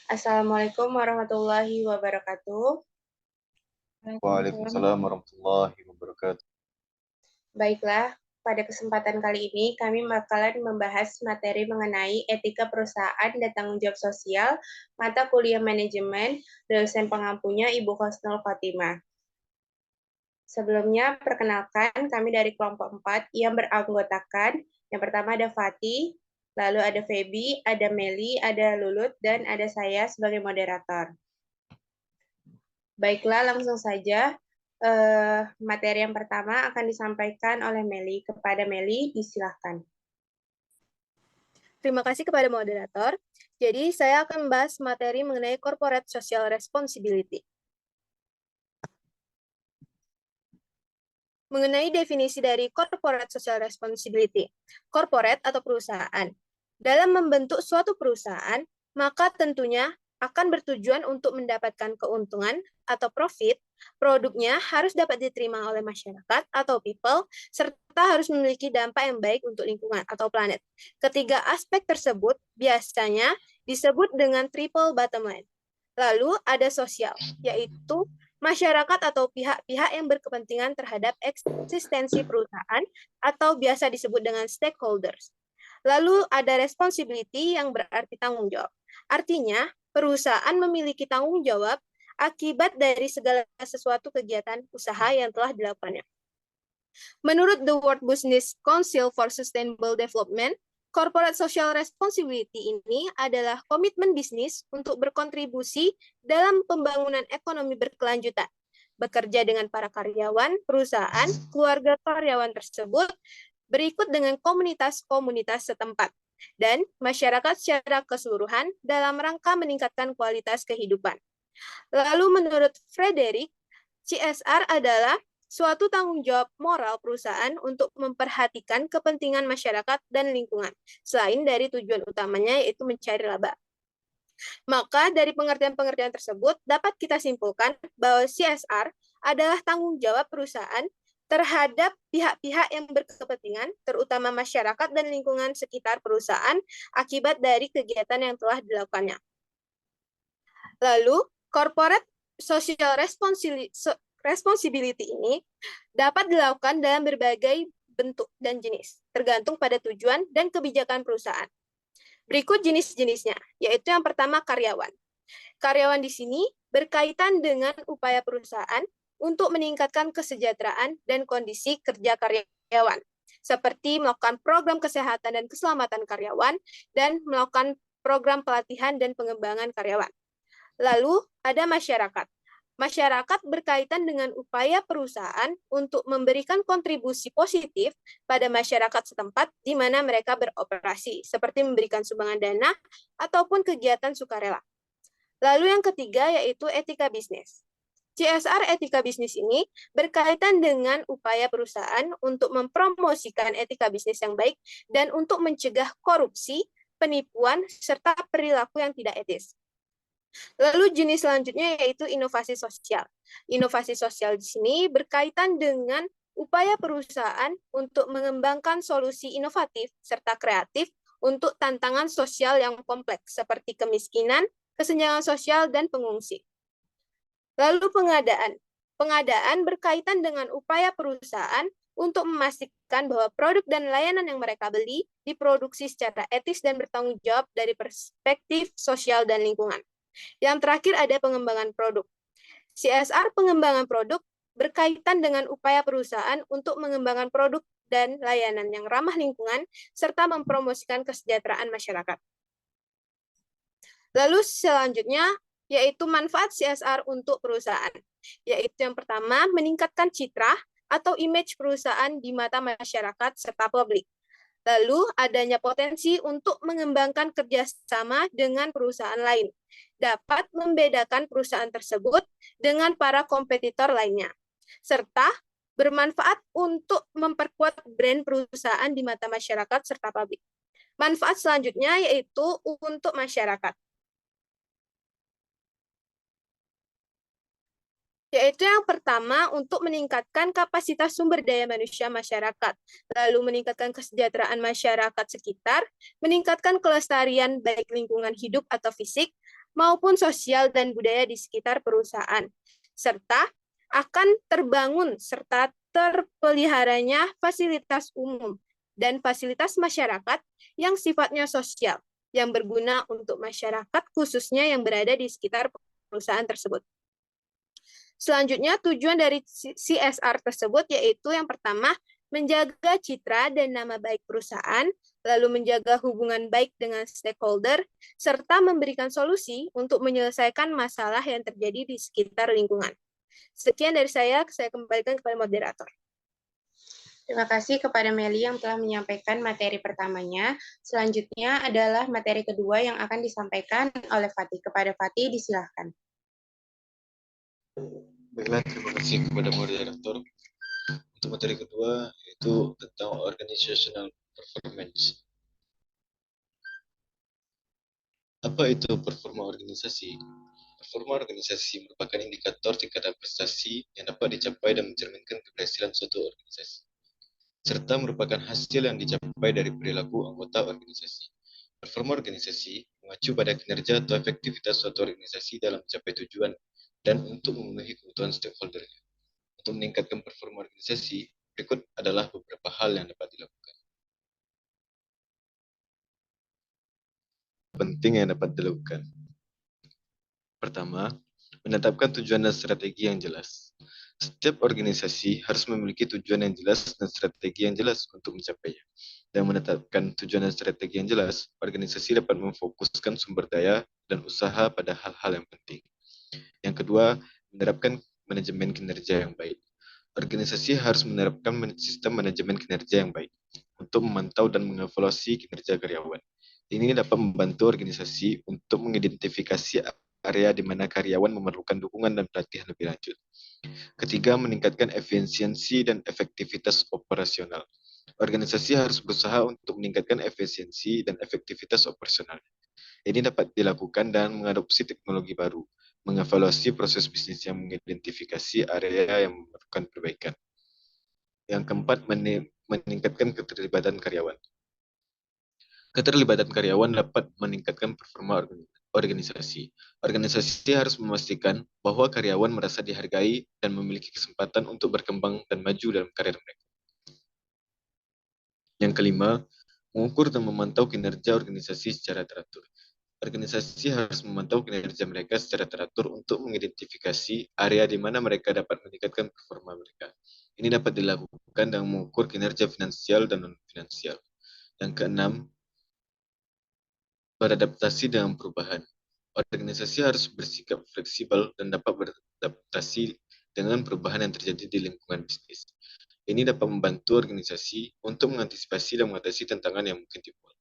Assalamualaikum warahmatullahi wabarakatuh. Waalaikumsalam warahmatullahi wabarakatuh. Baiklah, pada kesempatan kali ini kami bakalan membahas materi mengenai etika perusahaan dan tanggung jawab sosial, mata kuliah manajemen, dosen pengampunya Ibu Husnul Khotimah. Sebelumnya, perkenalkan kami dari kelompok 4 yang beranggotakan, yang pertama ada Fatih, lalu ada Feby, ada Meli, ada Lulut, dan ada saya sebagai moderator. Baiklah, langsung saja. Materi yang pertama akan disampaikan oleh Meli. Kepada Meli, disilahkan. Terima kasih kepada moderator. Jadi, saya akan membahas materi mengenai Corporate Social Responsibility. Mengenai definisi dari Corporate Social Responsibility. Corporate atau perusahaan. Dalam membentuk suatu perusahaan, maka tentunya akan bertujuan untuk mendapatkan keuntungan atau profit, produknya harus dapat diterima oleh masyarakat atau people, serta harus memiliki dampak yang baik untuk lingkungan atau planet. Ketiga aspek tersebut biasanya disebut dengan triple bottom line. Lalu ada sosial, yaitu masyarakat atau pihak-pihak yang berkepentingan terhadap eksistensi perusahaan atau biasa disebut dengan stakeholders. Lalu ada responsibility yang berarti tanggung jawab. Artinya, perusahaan memiliki tanggung jawab akibat dari segala sesuatu kegiatan usaha yang telah dilakukannya. Menurut the World Business Council for Sustainable Development, Corporate Social Responsibility ini adalah komitmen bisnis untuk berkontribusi dalam pembangunan ekonomi berkelanjutan, bekerja dengan para karyawan, perusahaan, keluarga karyawan tersebut, berikut dengan komunitas-komunitas setempat, dan masyarakat secara keseluruhan dalam rangka meningkatkan kualitas kehidupan. Lalu menurut Frederick, CSR adalah suatu tanggung jawab moral perusahaan untuk memperhatikan kepentingan masyarakat dan lingkungan, selain dari tujuan utamanya yaitu mencari laba. Maka dari pengertian-pengertian tersebut, dapat kita simpulkan bahwa CSR adalah tanggung jawab perusahaan terhadap pihak-pihak yang berkepentingan, terutama masyarakat dan lingkungan sekitar perusahaan, akibat dari kegiatan yang telah dilakukannya. Lalu, corporate social responsibility ini dapat dilakukan dalam berbagai bentuk dan jenis, tergantung pada tujuan dan kebijakan perusahaan. Berikut jenis-jenisnya, yaitu yang pertama karyawan. Karyawan di sini berkaitan dengan upaya perusahaan untuk meningkatkan kesejahteraan dan kondisi kerja karyawan, seperti melakukan program kesehatan dan keselamatan karyawan, dan melakukan program pelatihan dan pengembangan karyawan. Lalu ada masyarakat. Masyarakat berkaitan dengan upaya perusahaan untuk memberikan kontribusi positif pada masyarakat setempat di mana mereka beroperasi, seperti memberikan sumbangan dana ataupun kegiatan sukarela. Lalu yang ketiga yaitu etika bisnis. CSR etika bisnis ini berkaitan dengan upaya perusahaan untuk mempromosikan etika bisnis yang baik dan untuk mencegah korupsi, penipuan, serta perilaku yang tidak etis. Lalu jenis selanjutnya yaitu inovasi sosial. Inovasi sosial di sini berkaitan dengan upaya perusahaan untuk mengembangkan solusi inovatif serta kreatif untuk tantangan sosial yang kompleks seperti kemiskinan, kesenjangan sosial, dan pengungsi. Lalu pengadaan. Pengadaan berkaitan dengan upaya perusahaan untuk memastikan bahwa produk dan layanan yang mereka beli diproduksi secara etis dan bertanggung jawab dari perspektif sosial dan lingkungan. Yang terakhir ada pengembangan produk. CSR pengembangan produk berkaitan dengan upaya perusahaan untuk mengembangkan produk dan layanan yang ramah lingkungan serta mempromosikan kesejahteraan masyarakat. Lalu selanjutnya yaitu manfaat CSR untuk perusahaan. Yaitu yang pertama meningkatkan citra atau image perusahaan di mata masyarakat serta publik. Lalu adanya potensi untuk mengembangkan kerjasama dengan perusahaan lain, dapat membedakan perusahaan tersebut dengan para kompetitor lainnya, serta bermanfaat untuk memperkuat brand perusahaan di mata masyarakat serta publik. Manfaat selanjutnya yaitu untuk masyarakat. Yaitu yang pertama untuk meningkatkan kapasitas sumber daya manusia masyarakat, lalu meningkatkan kesejahteraan masyarakat sekitar, meningkatkan kelestarian baik lingkungan hidup atau fisik, maupun sosial dan budaya di sekitar perusahaan, serta akan terbangun serta terpeliharanya fasilitas umum dan fasilitas masyarakat yang sifatnya sosial, yang berguna untuk masyarakat khususnya yang berada di sekitar perusahaan tersebut. Selanjutnya, tujuan dari CSR tersebut yaitu yang pertama, menjaga citra dan nama baik perusahaan, lalu menjaga hubungan baik dengan stakeholder, serta memberikan solusi untuk menyelesaikan masalah yang terjadi di sekitar lingkungan. Sekian dari saya kembalikan kepada moderator. Terima kasih kepada Meli yang telah menyampaikan materi pertamanya. Selanjutnya adalah materi kedua yang akan disampaikan oleh Fatih. Kepada Fatih, disilahkan. Baiklah, terima kasih kepada moderator. Untuk materi kedua yaitu tentang organizational performance. Apa itu performa organisasi? Performa organisasi merupakan indikator tingkatan prestasi yang dapat dicapai dan mencerminkan keberhasilan suatu organisasi, serta merupakan hasil yang dicapai dari perilaku anggota organisasi. Performa organisasi mengacu pada kinerja atau efektivitas suatu organisasi dalam mencapai tujuan dan untuk memenuhi kebutuhan stakeholder-nya. Untuk meningkatkan performa organisasi, berikut adalah beberapa hal yang dapat dilakukan. Penting yang dapat dilakukan. Pertama, menetapkan tujuan dan strategi yang jelas. Setiap organisasi harus memiliki tujuan yang jelas dan strategi yang jelas untuk mencapainya. Dan menetapkan tujuan dan strategi yang jelas, organisasi dapat memfokuskan sumber daya dan usaha pada hal-hal yang penting. Yang kedua, menerapkan manajemen kinerja yang baik. Organisasi harus menerapkan sistem manajemen kinerja yang baik untuk memantau dan mengevaluasi kinerja karyawan. Ini dapat membantu organisasi untuk mengidentifikasi area di mana karyawan memerlukan dukungan dan pelatihan lebih lanjut. Ketiga, meningkatkan efisiensi dan efektivitas operasional. Organisasi harus berusaha untuk meningkatkan efisiensi dan efektivitas operasional. Ini dapat dilakukan dengan mengadopsi teknologi baru, mengevaluasi proses bisnis yang mengidentifikasi area yang memerlukan perbaikan. Yang keempat, meningkatkan keterlibatan karyawan. Keterlibatan karyawan dapat meningkatkan performa organisasi. Organisasi harus memastikan bahwa karyawan merasa dihargai dan memiliki kesempatan untuk berkembang dan maju dalam karir mereka. Yang kelima, mengukur dan memantau kinerja organisasi secara teratur. Organisasi harus memantau kinerja mereka secara teratur untuk mengidentifikasi area di mana mereka dapat meningkatkan performa mereka. Ini dapat dilakukan dengan mengukur kinerja finansial dan non-finansial. Yang keenam, beradaptasi dengan perubahan. Organisasi harus bersikap fleksibel dan dapat beradaptasi dengan perubahan yang terjadi di lingkungan bisnis. Ini dapat membantu organisasi untuk mengantisipasi dan mengatasi tantangan yang mungkin timbul.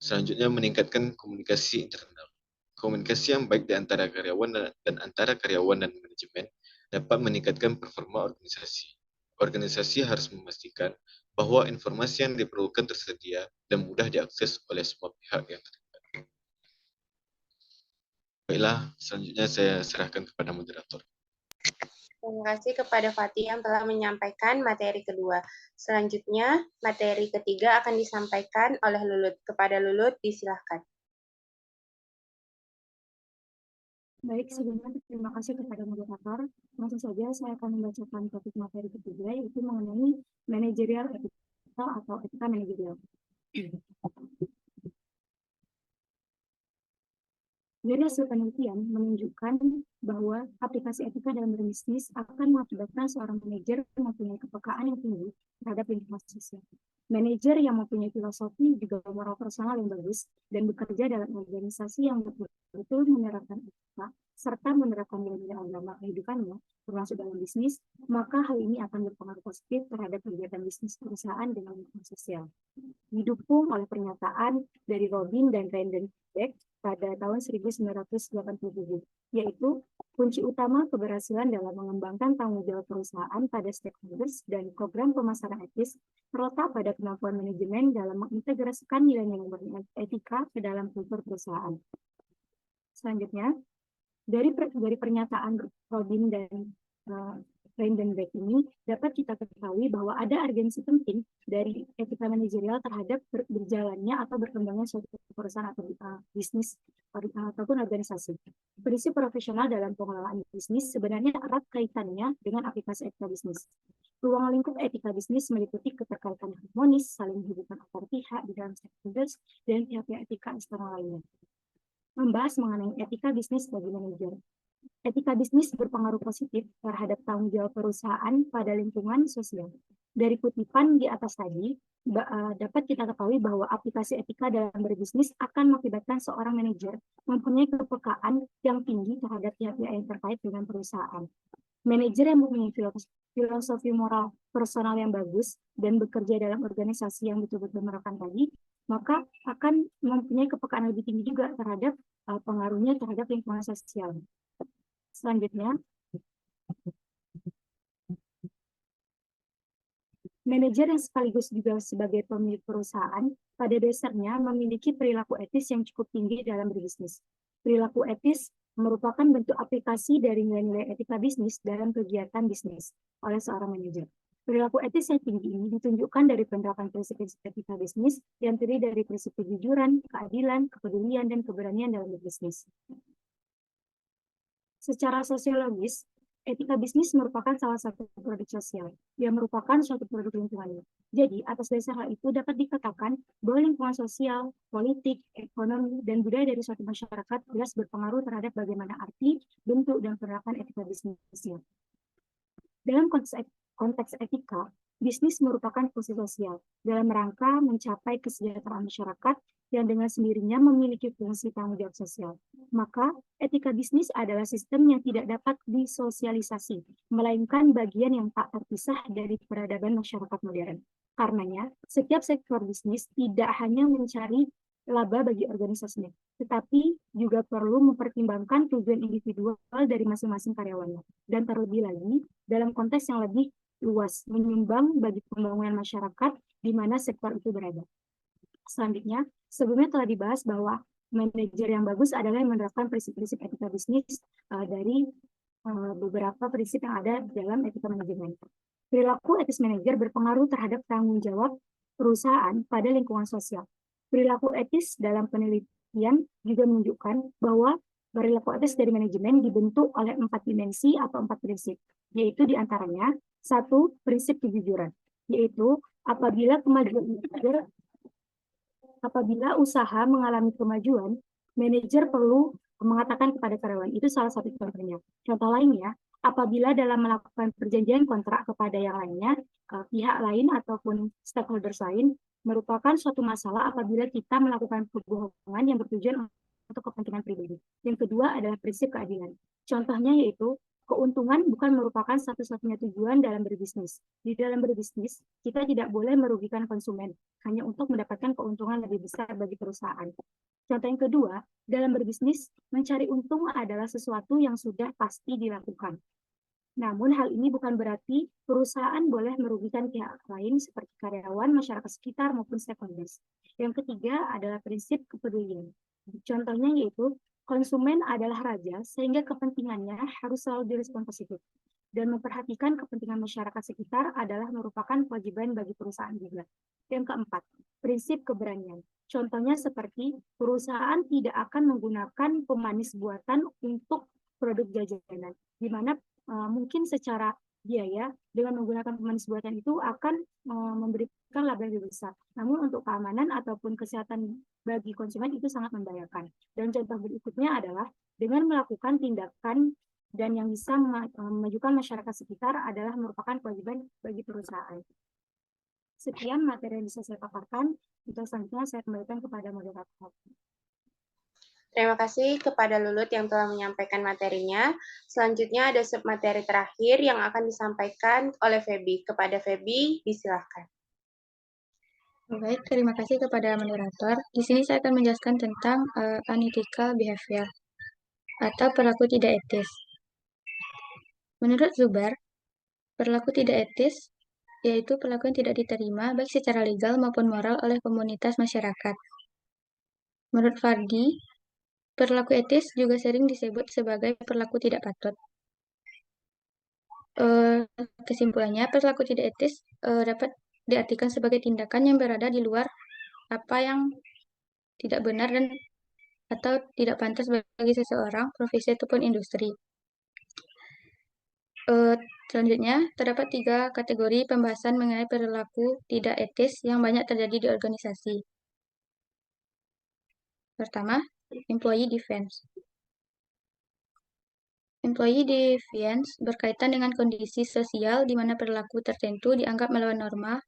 Selanjutnya, meningkatkan komunikasi internal. Komunikasi yang baik di antara karyawan dan antara karyawan dan manajemen dapat meningkatkan performa organisasi. Organisasi harus memastikan bahwa informasi yang diperlukan tersedia dan mudah diakses oleh semua pihak yang terlibat. Baiklah, selanjutnya saya serahkan kepada moderator. Terima kasih kepada Fatih yang telah menyampaikan materi kedua. Selanjutnya, materi ketiga akan disampaikan oleh Lulut. Kepada Lulut, disilahkan. Baik, sebelumnya terima kasih kepada moderator. Langsung saja saya akan membacakan topik materi ketiga, yaitu mengenai manajerial etika atau etika manajerial. Dari hasil penelitian menunjukkan bahwa aplikasi etika dalam berbisnis akan mengakibatkan seorang manajer mempunyai kepekaan yang tinggi terhadap lingkungan sosial. Manajer yang mempunyai filosofi juga moral personal yang bagus dan bekerja dalam organisasi yang betul-betul menerapkan etika serta menerapkan nilai-nilai agama kehidupannya, termasuk dalam bisnis, maka hal ini akan berpengaruh positif terhadap kegiatan bisnis perusahaan dengan lingkungan sosial. Didukung oleh pernyataan dari Robin dan Brandon Beck pada tahun 1987, yaitu kunci utama keberhasilan dalam mengembangkan tanggung jawab perusahaan pada stakeholders dan program pemasaran etis terletak pada kemampuan manajemen dalam mengintegrasikan nilai-nilai etika ke dalam kultur perusahaan. Selanjutnya, dari pernyataan Robin dan Lain dan baik ini dapat kita ketahui bahwa ada urgensi penting dari etika manajerial terhadap berjalannya atau berkembangnya suatu perusahaan atau bisnis ataupun organisasi. Prinsip profesional dalam pengelolaan bisnis sebenarnya erat kaitannya dengan aplikasi etika bisnis. Ruang lingkup etika bisnis meliputi keterkaitan harmonis, saling hubungan antar pihak di dalam stakeholders, dan pihak-pihak etika eksternal lainnya. Membahas mengenai etika bisnis bagi manajer. Etika bisnis berpengaruh positif terhadap tanggung jawab perusahaan pada lingkungan sosial. Dari kutipan di atas tadi, dapat kita ketahui bahwa aplikasi etika dalam berbisnis akan mengakibatkan seorang manajer mempunyai kepekaan yang tinggi terhadap pihak-pihak yang terkait dengan perusahaan. Manajer yang mempunyai filosofi moral personal yang bagus dan bekerja dalam organisasi yang betul-betul menerapkan tadi, maka akan mempunyai kepekaan lebih tinggi juga terhadap pengaruhnya terhadap lingkungan sosial. Selanjutnya, manajer yang sekaligus juga sebagai pemilik perusahaan pada dasarnya memiliki perilaku etis yang cukup tinggi dalam berbisnis. Perilaku etis merupakan bentuk aplikasi dari nilai-nilai etika bisnis dalam kegiatan bisnis oleh seorang manajer. Perilaku etis yang tinggi ini ditunjukkan dari penerapan prinsip-prinsip etika bisnis yang terdiri dari prinsip kejujuran, keadilan, kepedulian, dan keberanian dalam berbisnis. Secara sosiologis, etika bisnis merupakan salah satu produk sosial yang merupakan suatu produk lingkungan. Jadi, atas dasar hal itu dapat dikatakan bahwa lingkungan sosial, politik, ekonomi, dan budaya dari suatu masyarakat jelas berpengaruh terhadap bagaimana arti, bentuk, dan penerapan etika bisnisnya. Dalam konteks etika, bisnis merupakan fungsi sosial dalam rangka mencapai kesejahteraan masyarakat yang dengan sendirinya memiliki fungsi tanggung jawab sosial. Maka, etika bisnis adalah sistem yang tidak dapat disosialisasi, melainkan bagian yang tak terpisah dari peradaban masyarakat modern. Karenanya, setiap sektor bisnis tidak hanya mencari laba bagi organisasinya, tetapi juga perlu mempertimbangkan tujuan individual dari masing-masing karyawannya. Dan terlebih lagi, dalam konteks yang lebih luas, menyumbang bagi pembangunan masyarakat di mana sektor itu berada. Selanjutnya, sebelumnya telah dibahas bahwa manajer yang bagus adalah yang menerapkan prinsip-prinsip etika bisnis dari beberapa prinsip yang ada dalam etika manajemen. Perilaku etis manajer berpengaruh terhadap tanggung jawab perusahaan pada lingkungan sosial. Perilaku etis dalam penelitian juga menunjukkan bahwa perilaku etis dari manajemen dibentuk oleh 4 dimensi atau 4 prinsip, yaitu diantaranya 1. Prinsip kejujuran, yaitu apabila usaha mengalami kemajuan, manajer perlu mengatakan kepada karyawan. Itu salah satu contohnya. Contoh lainnya, apabila dalam melakukan perjanjian kontrak kepada yang lainnya, pihak lain ataupun stakeholders lain, merupakan suatu masalah apabila kita melakukan kebohongan yang bertujuan untuk kepentingan pribadi. Yang kedua adalah prinsip keadilan. Contohnya yaitu, keuntungan bukan merupakan satu-satunya tujuan dalam berbisnis. Di dalam berbisnis, kita tidak boleh merugikan konsumen, hanya untuk mendapatkan keuntungan lebih besar bagi perusahaan. Contoh yang kedua, dalam berbisnis, mencari untung adalah sesuatu yang sudah pasti dilakukan. Namun hal ini bukan berarti perusahaan boleh merugikan pihak lain seperti karyawan, masyarakat sekitar, maupun stakeholders. Yang ketiga adalah prinsip kepedulian. Contohnya yaitu, konsumen adalah raja, sehingga kepentingannya harus selalu direspon positif. Dan memperhatikan kepentingan masyarakat sekitar adalah merupakan kewajiban bagi perusahaan juga. Yang keempat, prinsip keberanian. Contohnya seperti perusahaan tidak akan menggunakan pemanis buatan untuk produk jajanan, di mana mungkin secara biaya dengan menggunakan pemanis buatan itu akan memberikan laba yang lebih besar. Namun untuk keamanan ataupun kesehatan bagi konsumen itu sangat membahayakan. Dan contoh berikutnya adalah dengan melakukan tindakan dan yang bisa memajukan masyarakat sekitar adalah merupakan kewajiban bagi perusahaan. Sekian materi yang bisa saya paparkan. Untuk selanjutnya saya kembalikan kepada moderator. Terima kasih kepada Lulut yang telah menyampaikan materinya. Selanjutnya ada submateri terakhir yang akan disampaikan oleh Feby. Kepada Feby, disilahkan. Baik, terima kasih kepada moderator. Di sini saya akan menjelaskan tentang unethical behavior atau perilaku tidak etis. Menurut Zubar, perilaku tidak etis yaitu perilaku yang tidak diterima baik secara legal maupun moral oleh komunitas masyarakat. Menurut Fardi, perilaku etis juga sering disebut sebagai perilaku tidak patut. Kesimpulannya, perilaku tidak etis dapat diartikan sebagai tindakan yang berada di luar apa yang tidak benar dan atau tidak pantas bagi seseorang, profesi ataupun industri. Selanjutnya, terdapat 3 kategori pembahasan mengenai perilaku tidak etis yang banyak terjadi di organisasi. Pertama, employee defense. Employee defiance berkaitan dengan kondisi sosial di mana perilaku tertentu dianggap melawan norma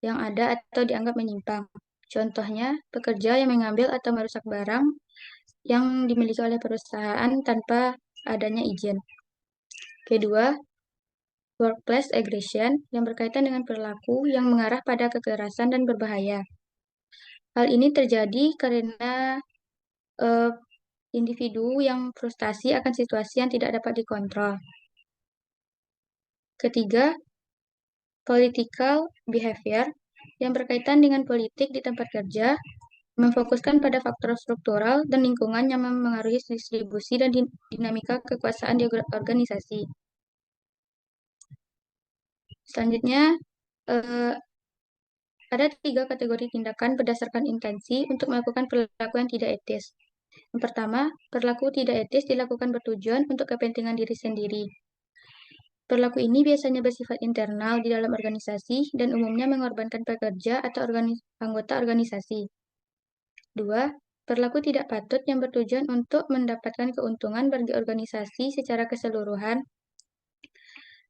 yang ada atau dianggap menyimpang. Contohnya, pekerja yang mengambil atau merusak barang yang dimiliki oleh perusahaan tanpa adanya izin. Kedua, workplace aggression yang berkaitan dengan perilaku yang mengarah pada kekerasan dan berbahaya. Hal ini terjadi karena individu yang frustasi akan situasi yang tidak dapat dikontrol. Ketiga, political behavior yang berkaitan dengan politik di tempat kerja, memfokuskan pada faktor struktural dan lingkungan yang memengaruhi distribusi dan dinamika kekuasaan di organisasi. Selanjutnya, ada 3 kategori tindakan berdasarkan intensi untuk melakukan perilaku yang tidak etis. Yang pertama, perilaku tidak etis dilakukan bertujuan untuk kepentingan diri sendiri. Perilaku ini biasanya bersifat internal di dalam organisasi dan umumnya mengorbankan pekerja atau anggota organisasi. 2. Perilaku tidak patut yang bertujuan untuk mendapatkan keuntungan bagi organisasi secara keseluruhan.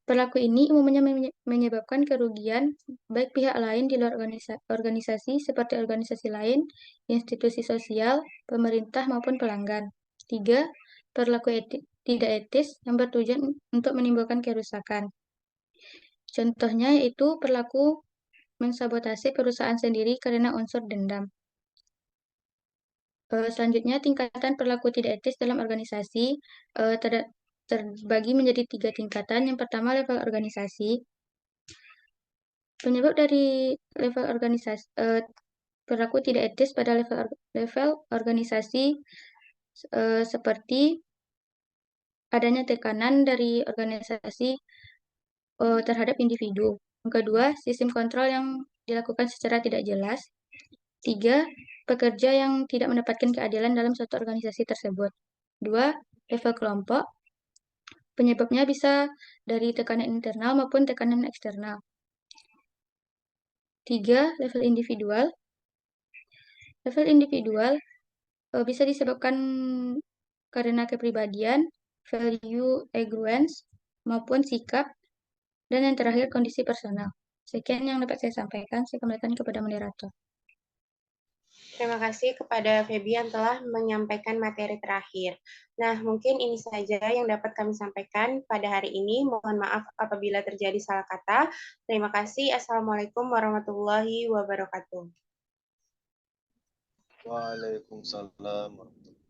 Perilaku ini umumnya menyebabkan kerugian baik pihak lain di luar organisasi seperti organisasi lain, institusi sosial, pemerintah maupun pelanggan. 3. Perilaku tidak etis yang bertujuan untuk menimbulkan kerusakan. Contohnya yaitu perilaku mensabotase perusahaan sendiri karena unsur dendam. Selanjutnya, tingkatan perilaku tidak etis dalam organisasi terbagi menjadi 3 tingkatan. Yang pertama, level organisasi. Penyebab dari level organisasi perilaku tidak etis pada level organisasi seperti adanya tekanan dari organisasi terhadap individu. Yang kedua, sistem kontrol yang dilakukan secara tidak jelas. 3. Pekerja yang tidak mendapatkan keadilan dalam suatu organisasi tersebut. 2. Level kelompok. Penyebabnya bisa dari tekanan internal maupun tekanan eksternal. 3. Level individual. Level individual bisa disebabkan karena kepribadian, value agreement, maupun sikap, dan yang terakhir kondisi personal. Sekian yang dapat saya sampaikan. Saya kembalikan kepada moderator. Terima kasih kepada Feby yang telah menyampaikan materi terakhir. Nah, mungkin ini saja yang dapat kami sampaikan pada hari ini. Mohon maaf apabila terjadi salah kata. Terima kasih. Assalamualaikum warahmatullahi wabarakatuh. Waalaikumsalam warahmatullahi wabarakatuh.